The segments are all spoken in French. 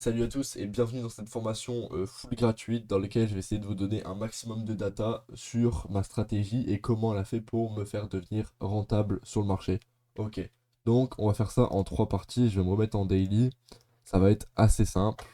Salut à tous et bienvenue dans cette formation full gratuite dans laquelle je vais essayer de vous donner un maximum de data sur ma stratégie et comment elle a fait pour me faire devenir rentable sur le marché. Ok, donc on va faire ça en trois parties, je vais me remettre en daily, ça va être assez simple.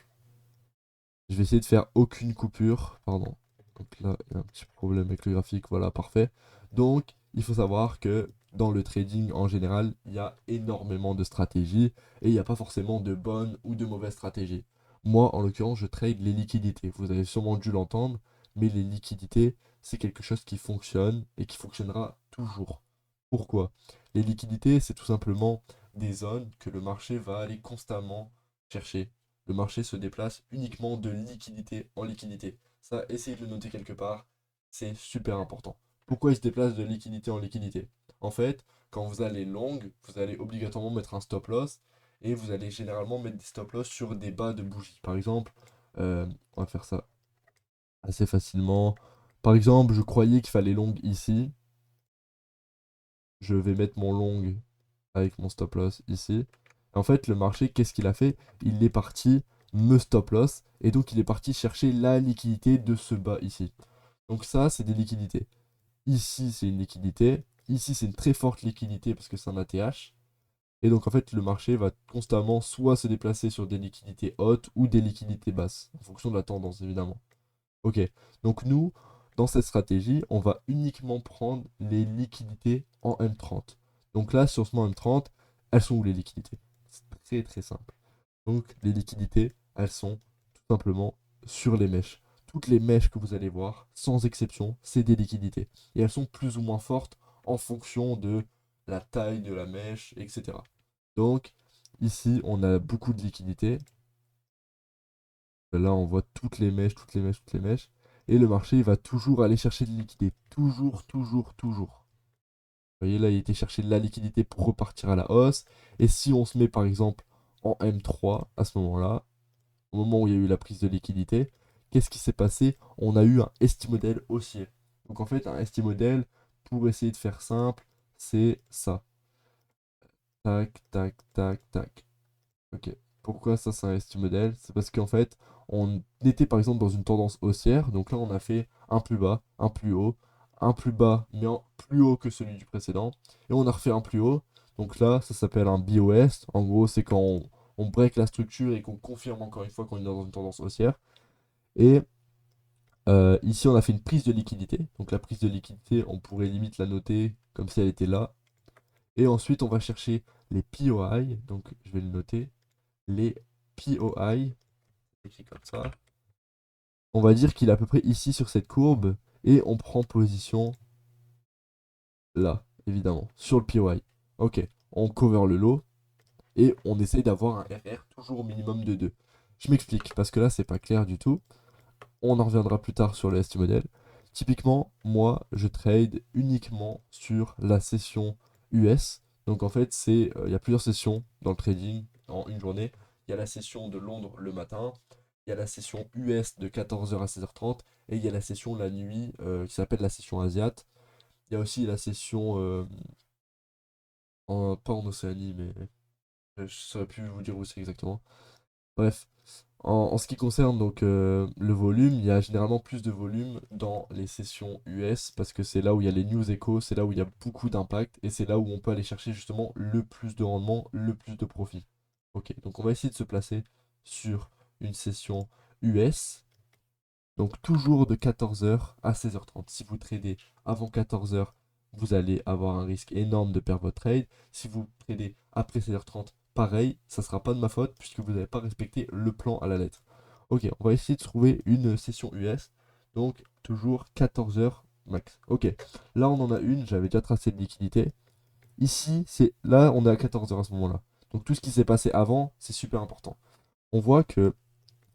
Je vais essayer de faire aucune coupure, pardon. Donc là, il y a un petit problème avec le graphique, voilà, parfait. Donc, il faut savoir que dans le trading en général, il y a énormément de stratégies et il n'y a pas forcément de bonnes ou de mauvaises stratégies. Moi, en l'occurrence, je trade les liquidités. Vous avez sûrement dû l'entendre, mais les liquidités, c'est quelque chose qui fonctionne et qui fonctionnera toujours. Pourquoi? Les liquidités, c'est tout simplement des zones que le marché va aller constamment chercher. Le marché se déplace uniquement de liquidité en liquidité. Ça, essayez de le noter quelque part, c'est super important. Pourquoi il se déplace de liquidité en liquidité? En fait, quand vous allez long, vous allez obligatoirement mettre un stop loss et vous allez généralement mettre des stop loss sur des bas de bougie. Par exemple, on va faire ça assez facilement. Par exemple, je croyais qu'il fallait long ici. Je vais mettre mon long avec mon stop loss ici. En fait, le marché, qu'est-ce qu'il a fait? Il est parti me stop loss et donc il est parti chercher la liquidité de ce bas ici. Donc ça, c'est des liquidités. Ici, c'est une liquidité. Ici, c'est une très forte liquidité parce que c'est un ATH. Et donc en fait, le marché va constamment soit se déplacer sur des liquidités hautes ou des liquidités basses, en fonction de la tendance évidemment. Ok, donc nous, dans cette stratégie, on va uniquement prendre les liquidités en M30. Donc là, sur ce M30, elles sont où les liquidités? C'est très très simple. Donc les liquidités, elles sont tout simplement sur les mèches. Toutes les mèches que vous allez voir, sans exception, c'est des liquidités. Et elles sont plus ou moins fortes en fonction de la taille de la mèche, etc. Donc ici, on a beaucoup de liquidités. Là, on voit toutes les mèches, toutes les mèches, toutes les mèches. Et le marché, il va toujours aller chercher de liquidité. Toujours, toujours, toujours. Vous voyez, là, il était chercher de la liquidité pour repartir à la hausse. Et si on se met, par exemple, en M3, à ce moment-là, au moment où il y a eu la prise de liquidité, qu'est-ce qui s'est passé? On a eu un ST-model haussier. Donc, en fait, un ST-model, pour essayer de faire simple, c'est ça. Tac, tac, tac, tac. Ok. Pourquoi ça, c'est un ST model? C'est parce qu'en fait, on était par exemple dans une tendance haussière. Donc là, on a fait un plus bas, un plus bas, mais plus haut que celui du précédent. Et on a refait un plus haut. Donc là, ça s'appelle un BOS. En gros, c'est quand on break la structure et qu'on confirme encore une fois qu'on est dans une tendance haussière. Et ici, on a fait une prise de liquidité. Donc la prise de liquidité, on pourrait limite la noter comme si elle était là. Et ensuite, on va chercher les POI. Donc je vais le noter les POI, écrit comme ça. On va dire qu'il est à peu près ici sur cette courbe et on prend position là, évidemment, sur le POI. Ok, on cover le lot et on essaye d'avoir un RR toujours au minimum de 2. Je m'explique parce que là c'est pas clair du tout. On en reviendra plus tard sur le ST model. Typiquement, moi je trade uniquement sur la session US. Donc en fait, il y a plusieurs sessions dans le trading en une journée. Il y a la session de Londres le matin, il y a la session US de 14h à 16h30 et il y a la session la nuit qui s'appelle la session Asiat. Il y a aussi la session pas en Océanie, mais je ne saurais plus vous dire où c'est exactement. Bref, en ce qui concerne donc le volume, il y a généralement plus de volume dans les sessions US parce que c'est là où il y a les news echo, c'est là où il y a beaucoup d'impact et c'est là où on peut aller chercher justement le plus de rendement, le plus de profit. Ok, donc on va essayer de se placer sur une session US. Donc toujours de 14h à 16h30. Si vous tradez avant 14h, vous allez avoir un risque énorme de perdre votre trade. Si vous tradez après 16h30, pareil, ça ne sera pas de ma faute puisque vous n'avez pas respecté le plan à la lettre. Ok, on va essayer de trouver une session US. Donc toujours 14h max. Ok, là on en a une, j'avais déjà tracé de liquidité. Ici, c'est là on est à 14h à ce moment-là. Donc tout ce qui s'est passé avant, c'est super important. On voit que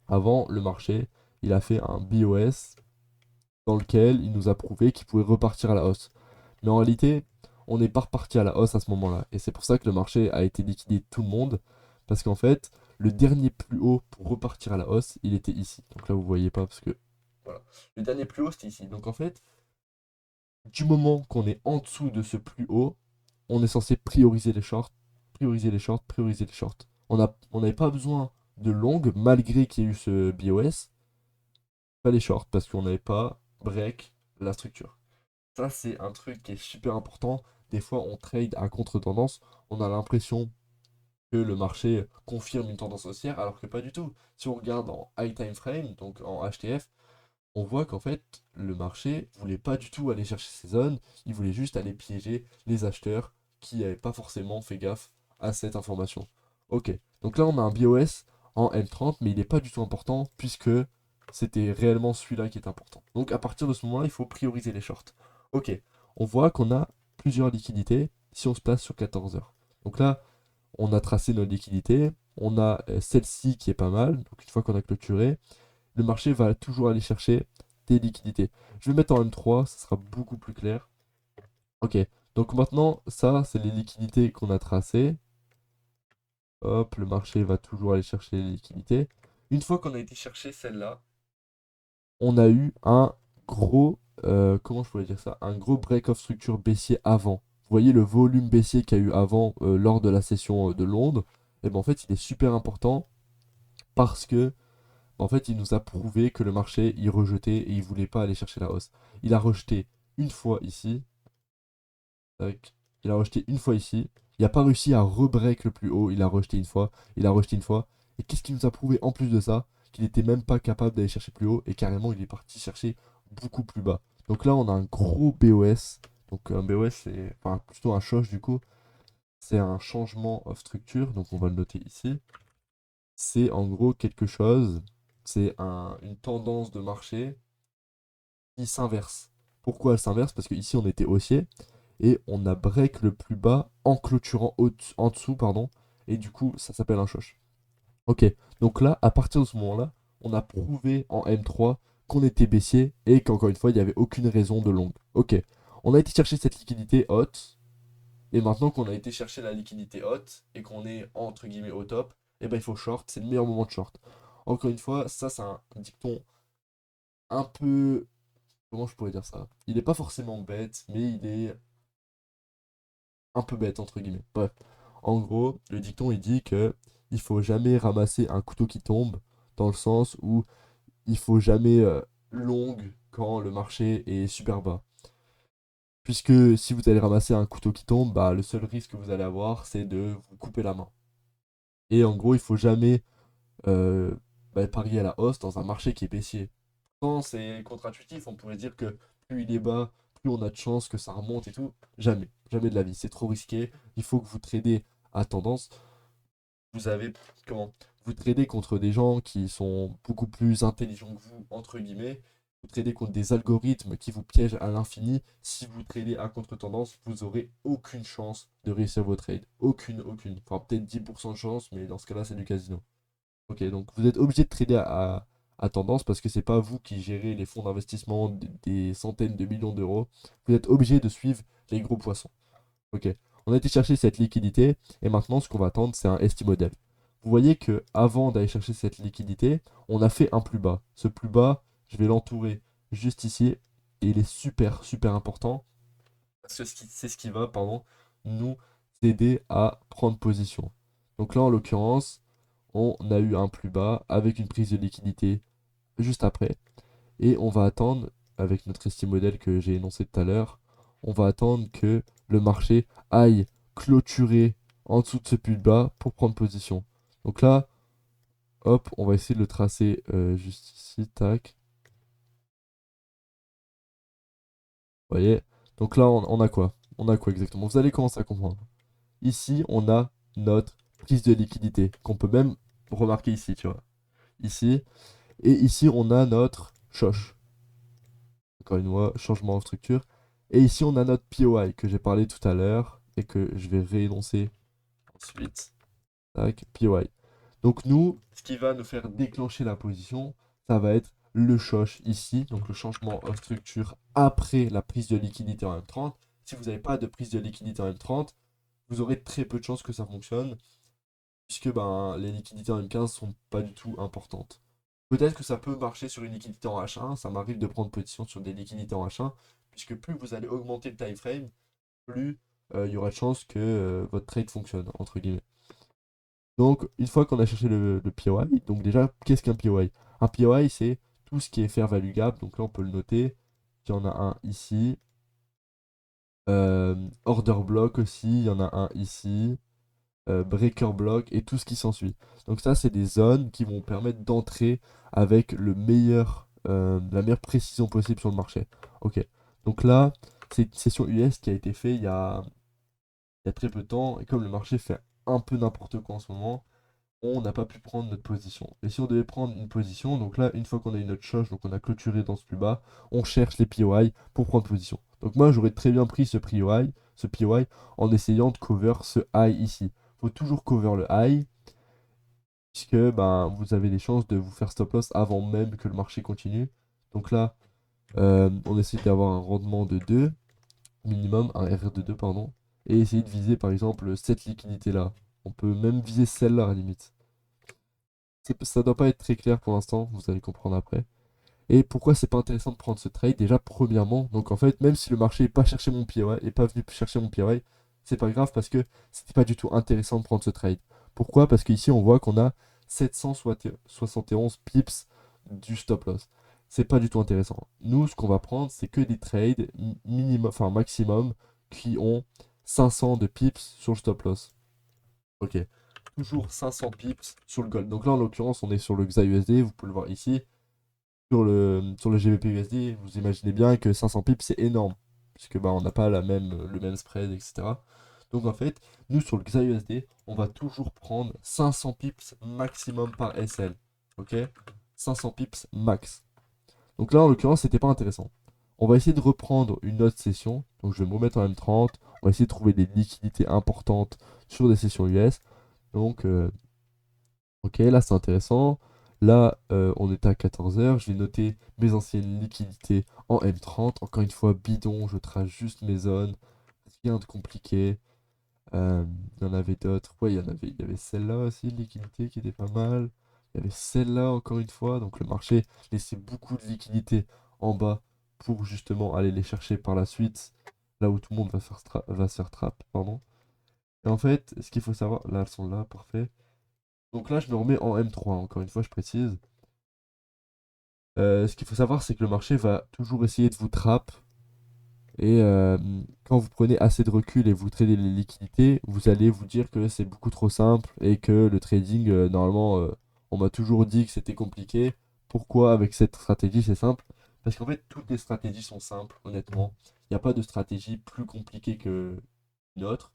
avant le marché, il a fait un BOS dans lequel il nous a prouvé qu'il pouvait repartir à la hausse. Mais en réalité, on n'est pas reparti à la hausse à ce moment-là. Et c'est pour ça que le marché a été liquidé tout le monde. Parce qu'en fait, le dernier plus haut pour repartir à la hausse, il était ici. Donc là, vous voyez pas parce que. Voilà. Le dernier plus haut, c'était ici. Donc en fait, du moment qu'on est en dessous de ce plus haut, on est censé prioriser les shorts, prioriser les shorts, prioriser les shorts. On n'avait pas besoin de longue, malgré qu'il y ait eu ce BOS, fallait short parce qu'on n'avait pas break la structure. Ça, c'est un truc qui est super important. Des fois, on trade à contre-tendance, on a l'impression que le marché confirme une tendance haussière, alors que pas du tout. Si on regarde en high time frame, donc en HTF, on voit qu'en fait, le marché voulait pas du tout aller chercher ces zones, il voulait juste aller piéger les acheteurs qui n'avaient pas forcément fait gaffe à cette information. Ok, donc là on a un BOS en M30, mais il n'est pas du tout important puisque c'était réellement celui-là qui est important. Donc à partir de ce moment-là, il faut prioriser les shorts. Ok, on voit qu'on a plusieurs liquidités si on se place sur 14 heures. Donc là, on a tracé nos liquidités, on a celle-ci qui est pas mal, donc une fois qu'on a clôturé, le marché va toujours aller chercher des liquidités. Je vais mettre en M3, ça sera beaucoup plus clair. Ok, donc maintenant, ça, c'est les liquidités qu'on a tracées. Hop, le marché va toujours aller chercher les liquidités. Une fois qu'on a été chercher celle-là, on a eu un gros, comment je pourrais dire ça, un gros break-off structure baissier avant. Vous voyez le volume baissier qu'il y a eu avant lors de la session de Londres, et ben en fait il est super important parce que en fait, il nous a prouvé que le marché, il rejetait et il voulait pas aller chercher la hausse. Il a rejeté une fois ici. Tac. Il a rejeté une fois ici. Il n'a pas réussi à rebreak le plus haut. Il a rejeté une fois. Il a rejeté une fois. Et qu'est-ce qui nous a prouvé en plus de ça? Qu'il n'était même pas capable d'aller chercher plus haut. Et carrément, il est parti chercher beaucoup plus bas. Donc là, on a un gros BOS. Donc un BOS, c'est enfin, plutôt un shosh du coup. C'est un changement of structure. Donc on va le noter ici. C'est en gros quelque chose. C'est une tendance de marché qui s'inverse. Pourquoi elle s'inverse? Parce qu'ici on était haussier et on a break le plus bas en clôturant en dessous, pardon, et du coup ça s'appelle un shosh. Ok, donc là, à partir de ce moment-là, on a prouvé en M3 qu'on était baissier et qu'encore une fois, il n'y avait aucune raison de longue. Ok, on a été chercher cette liquidité haute, et maintenant qu'on a été chercher la liquidité haute et qu'on est entre guillemets au top, et ben il faut short, c'est le meilleur moment de short. Encore une fois, ça c'est un dicton un peu, comment je pourrais dire ça? Il n'est pas forcément bête, mais il est un peu bête, entre guillemets. Bref. En gros, le dicton, il dit que il faut jamais ramasser un couteau qui tombe, dans le sens où il faut jamais long quand le marché est super bas. Puisque si vous allez ramasser un couteau qui tombe, bah, le seul risque que vous allez avoir, c'est de vous couper la main. Et en gros, il faut jamais euh, parier à la hausse dans un marché qui est baissier. Quand c'est contre-intuitif, on pourrait dire que plus il est bas, plus on a de chances que ça remonte et tout. Jamais, jamais de la vie. C'est trop risqué. Il faut que vous tradez à tendance. Vous avez comment? Vous tradez contre des gens qui sont beaucoup plus intelligents que vous, entre guillemets. Vous tradez contre des algorithmes qui vous piègent à l'infini. Si vous tradez à contre-tendance, vous aurez aucune chance de réussir vos trades. Aucune, aucune. Enfin, peut-être 10% de chance, mais dans ce cas-là, c'est du casino. Ok, donc vous êtes obligé de trader à tendance parce que c'est pas vous qui gérez les fonds d'investissement des centaines de millions d'euros. Vous êtes obligé de suivre les gros poissons. Ok, on a été chercher cette liquidité et maintenant ce qu'on va attendre c'est un ST model. Vous voyez que avant d'aller chercher cette liquidité, on a fait un plus bas. Ce plus bas, je vais l'entourer juste ici et il est super super important parce que c'est ce qui va, pardon, nous aider à prendre position. Donc là en l'occurrence, on a eu un plus bas avec une prise de liquidité juste après. Et on va attendre, avec notre estime modèle que j'ai énoncé tout à l'heure, on va attendre que le marché aille clôturer en dessous de ce plus bas pour prendre position. Donc là, hop, on va essayer de le tracer juste ici, tac. Vous voyez? Donc là, on a quoi? On a quoi exactement? Vous allez commencer à comprendre. Ici, on a notre prise de liquidité, qu'on peut même remarquer ici, tu vois. Ici, et ici, on a notre choche. Encore une fois, changement en structure. Et ici, on a notre POI que j'ai parlé tout à l'heure et que je vais réénoncer ensuite. Tac, POI. Donc nous, ce qui va nous faire déclencher la position, ça va être le choche ici, donc le changement en structure après la prise de liquidité en M30. Si vous n'avez pas de prise de liquidité en M30, vous aurez très peu de chances que ça fonctionne, puisque ben, les liquidités en M15 sont pas du tout importantes. Peut-être que ça peut marcher sur une liquidité en H1, ça m'arrive de prendre position sur des liquidités en H1, puisque plus vous allez augmenter le time frame, plus il y aura de chances que votre trade fonctionne, entre guillemets. Donc, une fois qu'on a cherché le POI, donc déjà, qu'est-ce qu'un POI? Un POI, c'est tout ce qui est fair value gap. Donc là, on peut le noter. Il y en a un ici. Order block aussi, il y en a un ici. Breaker block et tout ce qui s'ensuit. Donc ça, c'est des zones qui vont permettre d'entrer avec la meilleure précision possible sur le marché. Ok. Donc là, c'est une session US qui a été faite il y a très peu de temps. Et comme le marché fait un peu n'importe quoi en ce moment, on n'a pas pu prendre notre position. Et si on devait prendre une position, donc là, une fois qu'on a eu notre choche, donc on a clôturé dans ce plus bas, on cherche les POI pour prendre position. Donc moi, j'aurais très bien pris ce POI en essayant de cover ce high ici. Faut toujours cover le high, puisque ben, vous avez des chances de vous faire stop loss avant même que le marché continue. Donc là, on essaie d'avoir un rendement de 2 minimum, un RR de 2, pardon, et essayer de viser par exemple cette liquidité-là. On peut même viser celle-là à la limite. Ça doit pas être très clair pour l'instant, vous allez comprendre après. Et pourquoi c'est pas intéressant de prendre ce trade? Déjà, premièrement, donc en fait, même si le marché n'est pas cherché mon POI, est pas venu chercher mon POI, c'est pas grave parce que c'était pas du tout intéressant de prendre ce trade. Pourquoi? Parce qu'ici, on voit qu'on a 771 pips du stop loss. C'est pas du tout intéressant. Nous, ce qu'on va prendre, c'est que des trades minimum, enfin maximum, qui ont 500 de pips sur le stop loss. Ok. Toujours 500 pips sur le gold. Donc là, en l'occurrence, on est sur le XAUSD, vous pouvez le voir ici. Sur le GBP USD, vous imaginez bien que 500 pips, c'est énorme. Puisque bah, on n'a pas le même spread, etc. Donc en fait, nous, sur le XAUSD, on va toujours prendre 500 pips maximum par SL. Ok? 500 pips max. Donc là, en l'occurrence, c'était pas intéressant. On va essayer de reprendre une autre session. Donc je vais me remettre en M30. On va essayer de trouver des liquidités importantes sur des sessions US. Donc, ok, là c'est intéressant. Là, on était à 14 heures. Je vais noter mes anciennes liquidités en M30. Encore une fois, bidon, je trace juste mes zones. Rien de compliqué. Euh, il y en avait d'autres. Ouais, il y avait celle-là aussi, liquidité qui était pas mal. Il y avait celle-là encore une fois. Donc le marché laissait beaucoup de liquidités en bas pour justement aller les chercher par la suite. Là où tout le monde va se faire trap, pardon. Et en fait, ce qu'il faut savoir, là elles sont là, parfait. Donc là, je me remets en M3, encore une fois, je précise. Ce qu'il faut savoir, c'est que le marché va toujours essayer de vous trap. Et quand vous prenez assez de recul et vous tradez les liquidités, vous allez vous dire que c'est beaucoup trop simple et que le trading, normalement, on m'a toujours dit que c'était compliqué. Pourquoi avec cette stratégie, c'est simple? Parce qu'en fait, toutes les stratégies sont simples, honnêtement. Il n'y a pas de stratégie plus compliquée que une autre.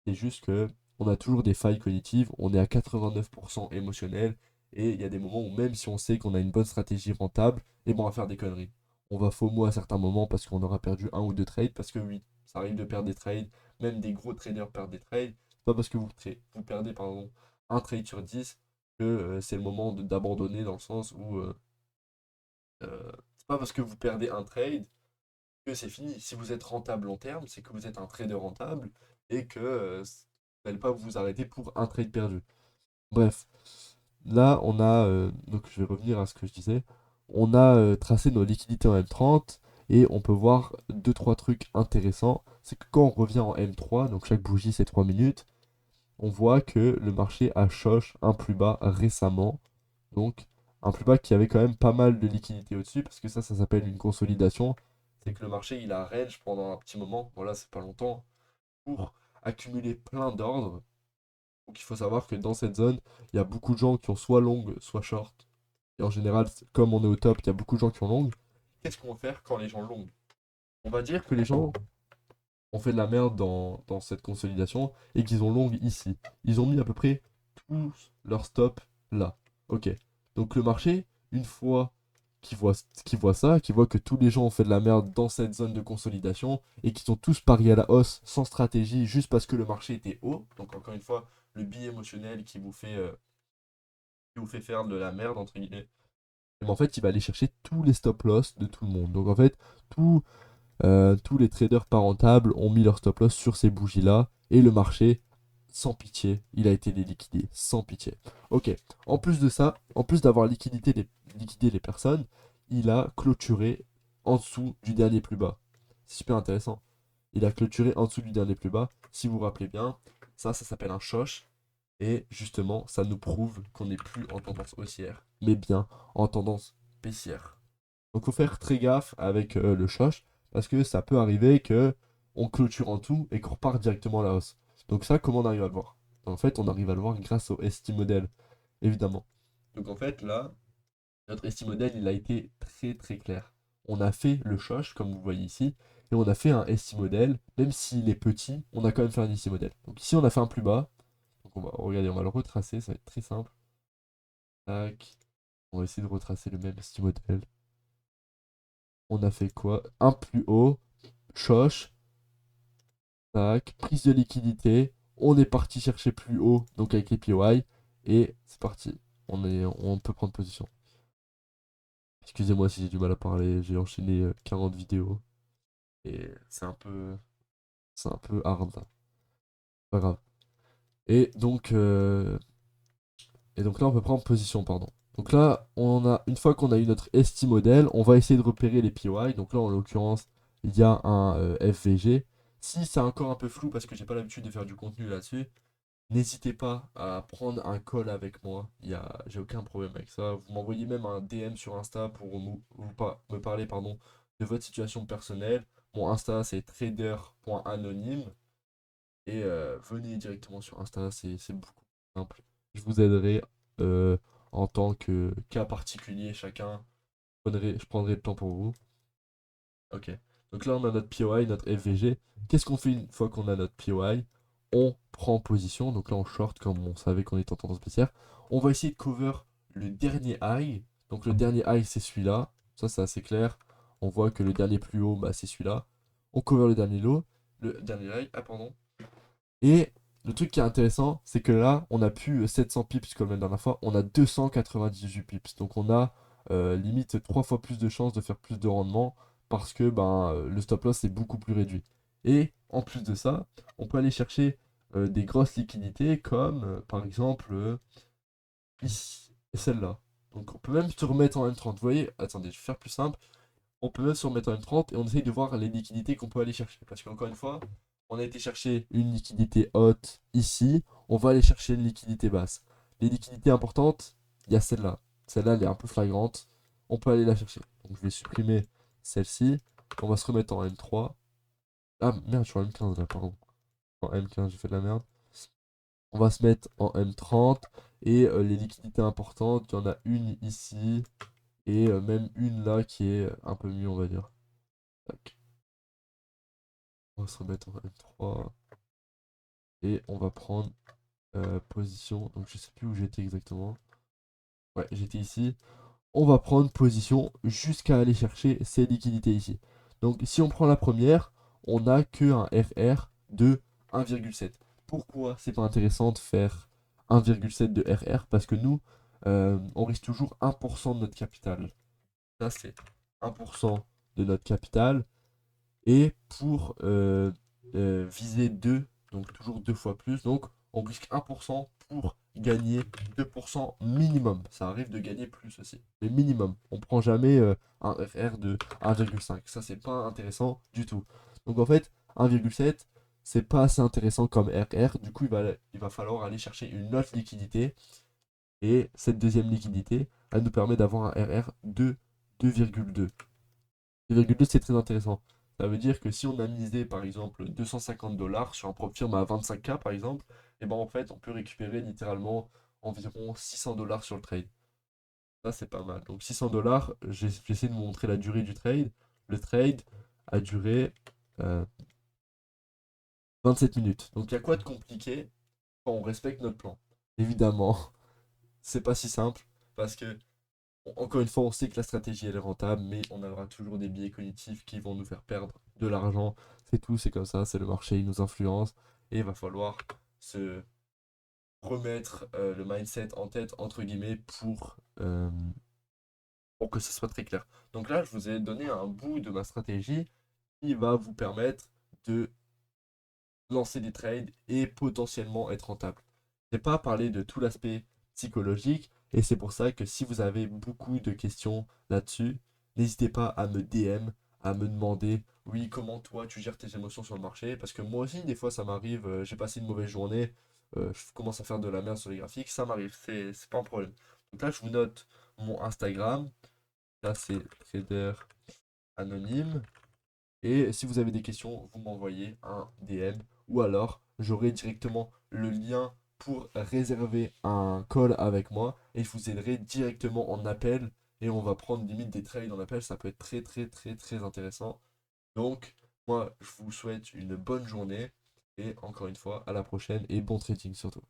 C'est juste que on a toujours des failles cognitives, on est à 89% émotionnel, et il y a des moments où même si on sait qu'on a une bonne stratégie rentable, et bon, on va faire des conneries. On va FOMO à certains moments parce qu'on aura perdu un ou deux trades, parce que oui, ça arrive de perdre des trades, même des gros traders perdent des trades. C'est pas parce que vous perdez pardon, un trade sur 10 que c'est le moment d'abandonner dans le sens où c'est pas parce que vous perdez un trade que c'est fini. Si vous êtes rentable long terme, c'est que vous êtes un trader rentable et que vous n'allez pas vous arrêter pour un trade perdu. Bref, là on a, donc je vais revenir à ce que je disais, on a tracé nos liquidités en M30 et on peut voir deux trois trucs intéressants. C'est que quand on revient en M3, donc chaque bougie c'est 3 minutes, on voit que le marché a choche un plus bas récemment. Donc un plus bas qui avait quand même pas mal de liquidités au-dessus, parce que ça s'appelle une consolidation. C'est que le marché il a range pendant un petit moment, voilà c'est pas longtemps, pour accumuler plein d'ordres. Donc il faut savoir que dans cette zone, il y a beaucoup de gens qui ont soit long, soit short. Et en général, comme on est au top, il y a beaucoup de gens qui ont long. Qu'est-ce qu'on va faire quand les gens long? On va dire que les gens ont fait de la merde dans cette consolidation et qu'ils ont long ici. Ils ont mis à peu près tous leurs stops là. Ok. Donc le marché, une fois qu'il voit ça, qu'il voit que tous les gens ont fait de la merde dans cette zone de consolidation et qu'ils ont tous parié à la hausse sans stratégie juste parce que le marché était haut. Donc encore une fois, le biais émotionnel qui vous fait faire de la merde entre guillemets. Mais en fait, il va aller chercher tous les stop loss de tout le monde. Donc en fait, tous les traders pas rentables ont mis leur stop loss sur ces bougies-là. Et le marché, sans pitié, il a été liquidé. Sans pitié. Ok. En plus de ça, en plus d'avoir liquidé les personnes, il a clôturé en dessous du dernier plus bas. C'est super intéressant. Il a clôturé en dessous du dernier plus bas. Si vous vous rappelez bien, ça s'appelle un shosh. Et justement, ça nous prouve qu'on n'est plus en tendance haussière, mais bien en tendance baissière. Donc, faut faire très gaffe avec le shosh, parce que ça peut arriver que on clôture en tout et qu'on repart directement à la hausse. Donc ça, comment on arrive à le voir? En fait, on arrive à le voir grâce au ST model, évidemment. Donc en fait, là, notre ST model, il a été très très clair. On a fait le shosh, comme vous voyez ici, et on a fait un ST model, même s'il est petit, on a quand même fait un ST model. Donc ici, on a fait un plus bas. Donc on va, regardez, on va le retracer, ça va être très simple. Tac. On va essayer de retracer le même ST model. On a fait quoi? Un plus haut, shosh, tac, prise de liquidité. On est parti chercher plus haut, donc avec les PY, et c'est parti. On peut prendre position. Excusez-moi si j'ai du mal à parler, j'ai enchaîné 40 vidéos, et c'est un peu hard là. Pas grave. Et donc, euh, et donc là, on peut prendre position, pardon. Donc là, une fois qu'on a eu notre ST model, on va essayer de repérer les PY. Donc là, en l'occurrence, il y a un FVG. Si c'est encore un peu flou parce que j'ai pas l'habitude de faire du contenu là-dessus, n'hésitez pas à prendre un call avec moi. J'ai aucun problème avec ça. Vous m'envoyez même un DM sur Insta pour me parler pardon, de votre situation personnelle. Mon Insta, c'est trader.anonyme. Et venez directement sur Insta, c'est beaucoup plus simple. Je vous aiderai euh, en tant que cas particulier, chacun. Je prendrai le temps pour vous. Ok. Donc là, on a notre POI, notre FVG. Qu'est-ce qu'on fait une fois qu'on a notre POI? On prend position. Donc là, on short comme on savait qu'on était en tendance baissière. On va essayer de cover le dernier high. Donc le dernier high, c'est celui-là. Ça, c'est assez clair. On voit que le dernier plus haut, bah, c'est celui-là. On cover le dernier low. Le dernier high. Ah, pardon. Et le truc qui est intéressant, c'est que là, on a plus 700 pips comme la dernière fois, on a 298 pips. Donc on a limite 3 fois plus de chances de faire plus de rendement parce que le stop loss est beaucoup plus réduit. Et en plus de ça, on peut aller chercher des grosses liquidités comme par exemple ici et celle-là. Donc on peut même se remettre en M30. Vous voyez, attendez, je vais faire plus simple. On peut même se remettre en M30 et on essaye de voir les liquidités qu'on peut aller chercher. Parce qu'encore une fois, on a été chercher une liquidité haute ici, on va aller chercher une liquidité basse. Les liquidités importantes, il y a celle-là. Celle-là, elle est un peu flagrante. On peut aller la chercher. Donc je vais supprimer celle-ci. On va se remettre en M3. Ah merde, je suis en M15 là, pardon. En M15, j'ai fait de la merde. On va se mettre en M30. Et les liquidités importantes, il y en a une ici. Et même une là qui est un peu mieux, on va dire. Tac. On va se remettre en M3 et on va prendre position. Donc je sais plus où j'étais exactement. Ouais, j'étais ici. On va prendre position jusqu'à aller chercher ces liquidités ici. Donc si on prend la première, on n'a qu'un RR de 1,7. Pourquoi c'est pas intéressant de faire 1,7 de RR? Parce que nous, on risque toujours 1% de notre capital. Ça, c'est 1% de notre capital. Et pour viser 2 donc toujours 2 fois plus, donc on risque 1% pour gagner 2% minimum. Ça arrive de gagner plus aussi, mais minimum. On prend jamais un FR de 1,5. Ça, c'est pas intéressant du tout. Donc en fait, 1,7, c'est pas assez intéressant comme RR. Du coup, il va falloir aller chercher une autre liquidité. Et cette deuxième liquidité, elle nous permet d'avoir un RR de 2,2. 2,2, c'est très intéressant. Ça veut dire que si on a misé par exemple 250 dollars sur un prop firme à 25K par exemple, et ben en fait on peut récupérer littéralement environ 600 dollars sur le trade. Ça c'est pas mal. Donc 600 dollars, j'essaie de vous montrer la durée du trade. Le trade a duré euh, 27 minutes. Donc il y a quoi de compliqué quand on respecte notre plan? Évidemment, c'est pas si simple parce que encore une fois, on sait que la stratégie elle est rentable, mais on aura toujours des biais cognitifs qui vont nous faire perdre de l'argent. C'est tout, c'est comme ça, c'est le marché, il nous influence. Et il va falloir se remettre le mindset en tête, entre guillemets, pour que ce soit très clair. Donc là, je vous ai donné un bout de ma stratégie qui va vous permettre de lancer des trades et potentiellement être rentable. Je n'ai pas parlé de tout l'aspect psychologique et c'est pour ça que si vous avez beaucoup de questions là-dessus, n'hésitez pas à me DM, à me demander, oui, comment toi tu gères tes émotions sur le marché, parce que moi aussi, des fois, ça m'arrive, j'ai passé une mauvaise journée, je commence à faire de la merde sur les graphiques, ça m'arrive, c'est pas un problème. Donc là, je vous note mon Instagram. Là, c'est trader anonyme. Et si vous avez des questions, vous m'envoyez un DM ou alors j'aurai directement le lien pour réserver un call avec moi et je vous aiderai directement en appel et on va prendre limite des trades en appel. Ça peut être très très très très intéressant. Donc, moi, je vous souhaite une bonne journée et encore une fois, à la prochaine et bon trading surtout.